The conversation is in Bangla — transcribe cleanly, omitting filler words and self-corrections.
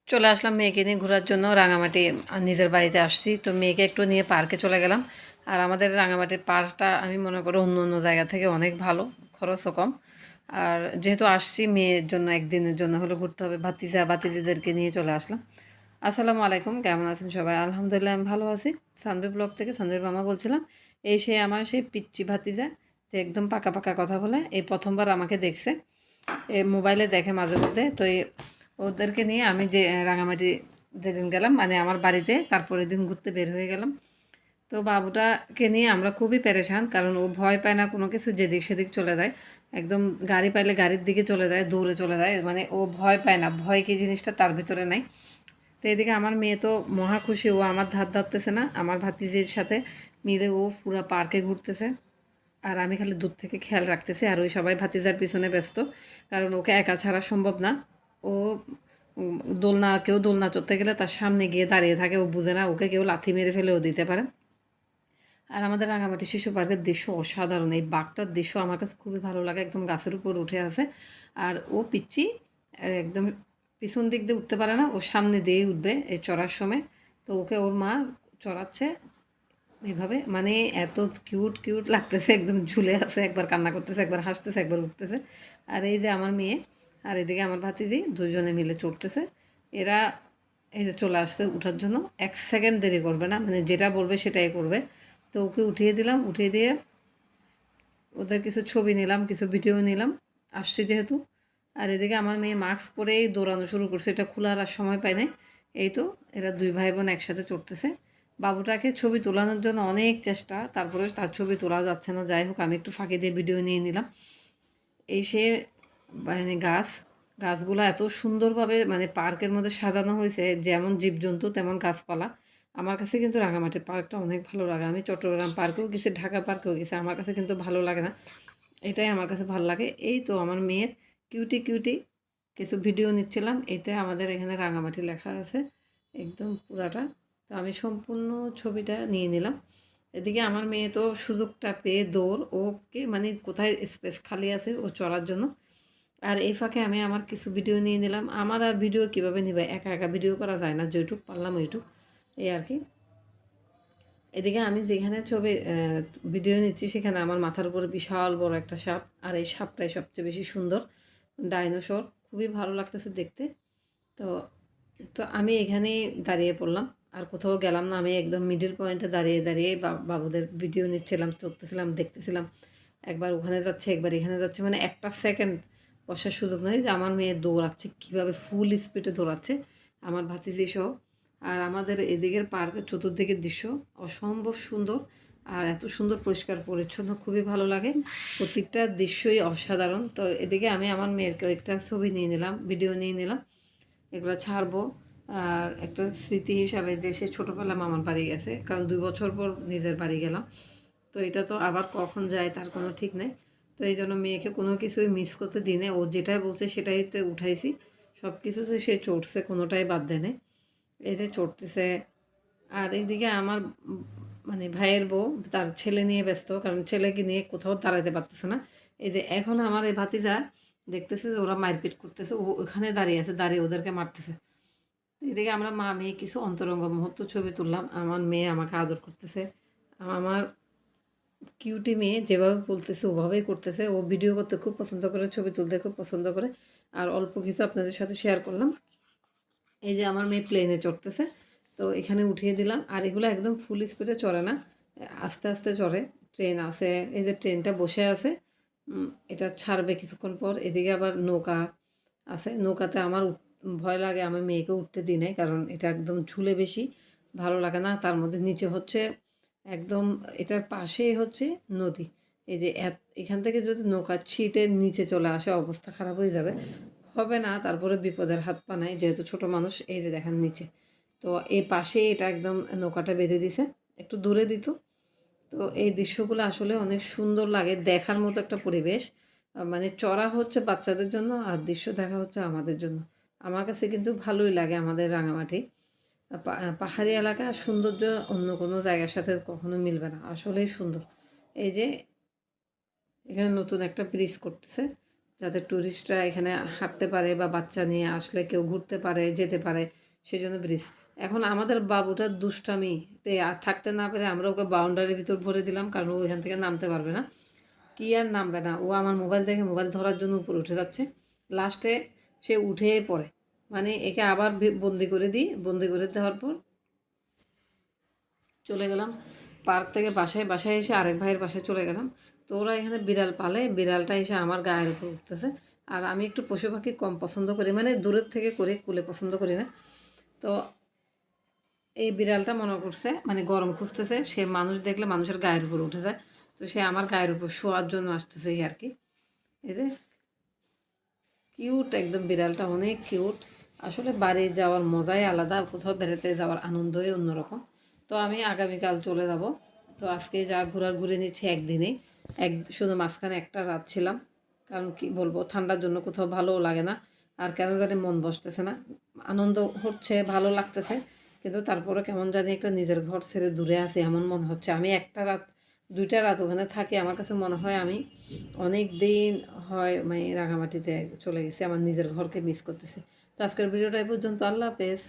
চলে আসলাম মেয়েকে নিয়ে ঘোরার জন্য রাঙামাটি নিজের বাড়িতে আসছি। তো মেয়েকে একটু নিয়ে পার্কে চলে গেলাম। আর আমাদের রাঙামাটির পার্কটা আমি মনে করি অন্য অন্য জায়গা থেকে অনেক ভালো, খরচও কম। আর যেহেতু আসছি মেয়ের জন্য একদিনের জন্য হলে ঘুরতে হবে, ভাতিজিদেরকে নিয়ে চলে আসলাম। আসসালামু আলাইকুম, কেমন আছেন সবাই? আলহামদুলিল্লাহ আমি ভালো আছি। সানভি ব্লগ থেকে সানভির মামা বলছিলাম। এই সে আমার সেই পিচ্চি ভাতিজা, যে একদম পাকা পাকা কথা বলে, এই প্রথমবার আমাকে দেখছে। মোবাইলে দেখে মাঝে মধ্যে। তো ওদেরকে নিয়ে আমি যে রাঙামাটি যেদিন গেলাম, মানে আমার বাড়িতে, তারপরের দিন ঘুরতে বের হয়ে গেলাম। তো বাবুটাকে নিয়ে আমরা খুবই পেরেশান, কারণ ও ভয় পায় না কোনো কিছু, যেদিক সেদিক চলে যায়। একদম গাড়ি পাইলে গাড়ির দিকে চলে যায়, দৌড়ে চলে যায়, মানে ও ভয় পায় না, ভয় কি জিনিসটা তার ভিতরে নাই। তো এদিকে আমার মেয়ে তো মহা খুশি, ও আমার ধার ধারতেছে না, আমার ভাতিজির সাথে মিলে ও পুরা পার্কে ঘুরতেছে। আর আমি খালি দূর থেকে খেয়াল রাখতেছি, আর ওই সবাই ভাতিজার পিছনে ব্যস্ত, কারণ ওকে একা ছাড়া সম্ভব না। ও কেউ দোলনা চড়তে গেলে তার সামনে গিয়ে দাঁড়িয়ে থাকে, ও বুঝে না ওকে কেউ লাথি মেরে ফেলেও দিতে পারে। আর আমাদের রাঙামাটি শিশু পার্কের দৃশ্য অসাধারণ, এই বাঘটার দৃশ্য আমার কাছে খুবই ভালো লাগে, একদম গাছের উপর উঠে আছে। আর ও পিচ্চি একদম পিছন দিক দিয়ে উঠতে পারে না, ও সামনে দিয়েই উঠবে এই চড়ার সময়। তো ওকে ওর মা চড়াচ্ছে এভাবে, মানে এত কিউট কিউট লাগতেছে, একদম ঝুলে আছে, একবার কান্না করতেছে, একবার হাসতেছে, একবার উঠতেছে। আর এই যে আমার মেয়ে, আর এদিকে আমার ভাতিজি, দুজনে মিলে চড়তেছে। এরা এই যে চলে আসছে উঠার জন্য, 1 সেকেন্ড দেরি করবে না, মানে যেটা বলবে সেটাই করবে। তো ওকে উঠিয়ে দিলাম, উঠিয়ে দিয়ে ওদের কিছু ছবি নিলাম, কিছু ভিডিও নিলাম, আসছে যেহেতু। আর এদিকে আমার মেয়ে মাস্ক পরেই দৌড়ানো শুরু করছে, এটা খোলার আর সময় পায় নাই। এই তো এরা দুই ভাই বোন একসাথে চড়তেছে। বাবুটাকে ছবি তোলানোর জন্য অনেক চেষ্টা, তারপরে তার ছবি তোলা যাচ্ছে না। যাই হোক, আমি একটু ফাঁকি দিয়ে ভিডিও নিয়ে নিলাম। এই সে মানে গাছগুলো এত সুন্দরভাবে মানে পার্কের মধ্যে সাজানো হয়েছে, যেমন জীবজন্তু তেমন গাছপালা। আমার কাছে কিন্তু রাঙামাটির পার্কটা অনেক ভালো লাগে। আমি চট্টগ্রাম পার্কেও গেছি, ঢাকা পার্কেও গেছি, আমার কাছে কিন্তু ভালো লাগে না। এটাই আমার কাছে ভালো লাগে। এই তো আমার মেয়ের কিউটি কিউটি কিছু ভিডিও নিচ্ছিলাম। এটা আমাদের এখানে রাঙামাটি লেখা আছে একদম পুরাটা। তো আমি সম্পূর্ণ ছবিটা নিয়ে নিলাম। এদিকে আমার মেয়ে তো সুযোগটা পেয়ে দৌড়, ওকে মানে কোথায় স্পেস খালি আছে ও চড়ার জন্য। আর এই ফাঁকে আমি আমার কিছু ভিডিও নিয়ে নিলাম। আমার আর ভিডিও কীভাবে নিবে, একা একা ভিডিও করা যায় না, যেটুক পারলাম ওইটুক, এই আর কি। এদিকে আমি যেখানে ভিডিও নিচ্ছি, সেখানে আমার মাথার উপরে বিশাল বড় একটা সাপ, আর এই সাপটাই সবচেয়ে বেশি সুন্দর, ডাইনোসর, খুবই ভালো লাগতেছে দেখতে। তো তো আমি এখানেই দাঁড়িয়ে পড়লাম, আর কোথাও গেলাম না। আমি একদম মিডল পয়েন্টে দাঁড়িয়ে দাঁড়িয়ে বাবুদের ভিডিও নিচ্ছিলাম, চলতেছিলাম, দেখতেছিলাম। একবার ওখানে যাচ্ছে, একবার এখানে যাচ্ছে, মানে একটা সেকেন্ড বসার সুযোগ নয়। যে আমার মেয়ে দৌড়াচ্ছে, কীভাবে ফুল স্পিডে দৌড়াচ্ছে আমার ভাতিজি সহ। আর আমাদের এদিকের পার্কের চতুর্দিকের দৃশ্য অসম্ভব সুন্দর, আর এত সুন্দর পরিষ্কার পরিচ্ছন্ন, খুবই ভালো লাগে। প্রত্যেকটা দৃশ্যই অসাধারণ। তো এদিকে আমি আমার মেয়ের একটা ছবি নিয়ে নিলাম, ভিডিও নিয়ে নিলাম, এগুলো ছাড়বো। আর একটা স্মৃতি হিসাবে, যে সে ছোটোবেলা মামার বাড়ি গেছে, কারণ 2 বছর পর নিজের বাড়ি গেলাম। তো এটা তো আবার কখন যায় তার কোনো ঠিক নেই। তো এই জন্য মেয়েকে কোনো কিছুই মিস করতে দিনে, ও যেটাই বলছে সেটাই তো উঠাইছি। সব কিছুতে সে চড়ছে, কোনোটাই বাদ দেয় নাই। এই যে চড়তেছে। আর এইদিকে আমার মানে ভাইয়ের বউ তার ছেলে নিয়ে ব্যস্ত, কারণ ছেলেকে নিয়ে কোথাও দাঁড়াতে পারতেছে না। এই যে এখন আমার এই ভাতিজা দেখতেছে যে ওরা মারপিট করতেছে, ও ওখানে দাঁড়িয়ে আছে, দাঁড়িয়ে ওদেরকে মারতেছে। এদিকে আমরা মা মেয়ে কিছু অন্তরঙ্গ মুহূর্ত ছবি তুললাম। আমার মেয়ে আমাকে আদর করতেছে, আমার কিউটি মেয়ে যেভাবে বলতেছে ওভাবেই করতেছে। ও ভিডিও করতে খুব পছন্দ করে, ছবি তুলতে খুব পছন্দ করে। আর অল্প কিছু আপনাদের সাথে শেয়ার করলাম। এই যে আমার মেয়ে প্লেনে চড়তেছে, তো এখানে উঠিয়ে দিলাম। আর এগুলো একদম ফুল স্পিডে চড়ে না, আস্তে আস্তে চড়ে। ট্রেন আছে, এই যে ট্রেনটা বসে আছে, এটা ছাড়বে কিছুক্ষণ পর। এদিকে আবার নৌকা আছে, নৌকাতে আমার ভয় লাগে, আমি মেয়েকে উঠতে দিই নাই, কারণ এটা একদম ঝুলে বেশি ভালো লাগে না। তার মধ্যে নিচে হচ্ছে একদম, এটার পাশেই হচ্ছে নদী। এই যে এখান থেকে যদি নৌকা ছিটে নিচে চলে আসে, অবস্থা খারাপ হয়ে যাবে। হবে না, তারপরে বিপদের হাত পা নাই, যেহেতু ছোট মানুষ। এই যে দেখেন নিচে, তো এই পাশেই এটা একদম নৌকাটা বেঁধে দিছে, একটু দূরে দিত। তো এই দৃশ্যগুলো আসলে অনেক সুন্দর লাগে, দেখার মতো একটা পরিবেশ। মানে চড়া হচ্ছে বাচ্চাদের জন্য, আর দৃশ্য দেখা হচ্ছে আমাদের জন্য। আমার কাছে কিন্তু ভালোই লাগে আমাদের রাঙামাটি। পাহাড়ি এলাকা, সৌন্দর্য অন্য কোনো জায়গার সাথে কখনো মিলবে না, আসলেই সুন্দর। এই যে এখানে নতুন একটা ব্রিজ করতেছে, যাতে ট্যুরিস্টরা এখানে হাঁটতে পারে বা বাচ্চা নিয়ে আসলে কেউ ঘুরতে পারে যেতে পারে সেই জন্য ব্রিজ। এখন আমাদের বাবুটার দুষ্টামিতে আর থাকতে না পেরে আমরা ওকে বাউন্ডারির ভিতর ভরে দিলাম, কারণ ও এখান থেকে নামতে পারবে না। কি আর নামবে না, ও আমার মোবাইল দেখে মোবাইল ধরার জন্য উপরে উঠে যাচ্ছে। লাস্টে সে উঠে পড়ে, মানে একে আবার বন্দি করে দিই। বন্দি করে দেওয়ার পর চলে গেলাম পার্ক থেকে বাসায়। বাসায় এসে আরেক ভাইয়ের বাসায় চলে গেলাম। তো ওরা এখানে বিড়াল পালে, বিড়ালটা এসে আমার গায়ের উপর উঠতেছে। আর আমি একটু পশু পাখি কম পছন্দ করি, মানে দূরের থেকে করে, কুলে পছন্দ করি না। তো এই বিড়ালটা মনে করছে মানে গরম খুঁজতেছে, সে মানুষ দেখলে মানুষের গায়ের উপর উঠে যায়। তো সে আমার গায়ের উপর শোয়ার জন্য আসতেছে এই আর কি। এই যে কিউট একদম, বিড়ালটা অনেক কিউট। আসলে বাড়ি যাওয়ার মজাই আলাদা, কোথাও বেড়াতে যাওয়ার আনন্দই অন্যরকম। তো আমি আগামীকাল চলে যাব। তো আজকে যা ঘোরার ঘুরে নিচ্ছি একদিনেই, শুধু মাঝখানে একটা রাত ছিলাম। কারণ কি বলবো, ঠান্ডার জন্য কোথাও ভালোও লাগে না, আর কেন জানি মন বসতেছে না। আনন্দ হচ্ছে, ভালো লাগতেছে, কিন্তু তারপরে কেমন জানি একটা নিজের ঘর ছেড়ে দূরে আছি এমন মনে হচ্ছে। আমি একটা রাত, দুইটা রাত ওখানে থাকি, আমার কাছে মনে হয় আমি অনেক দিন হয় মানে রাঙামাটিতে চলে গেছি, আমার নিজের ঘরকে মিস করতেছি। তো আজকের ভিডিওটা এই পর্যন্ত। আল্লাহ হাফেজ।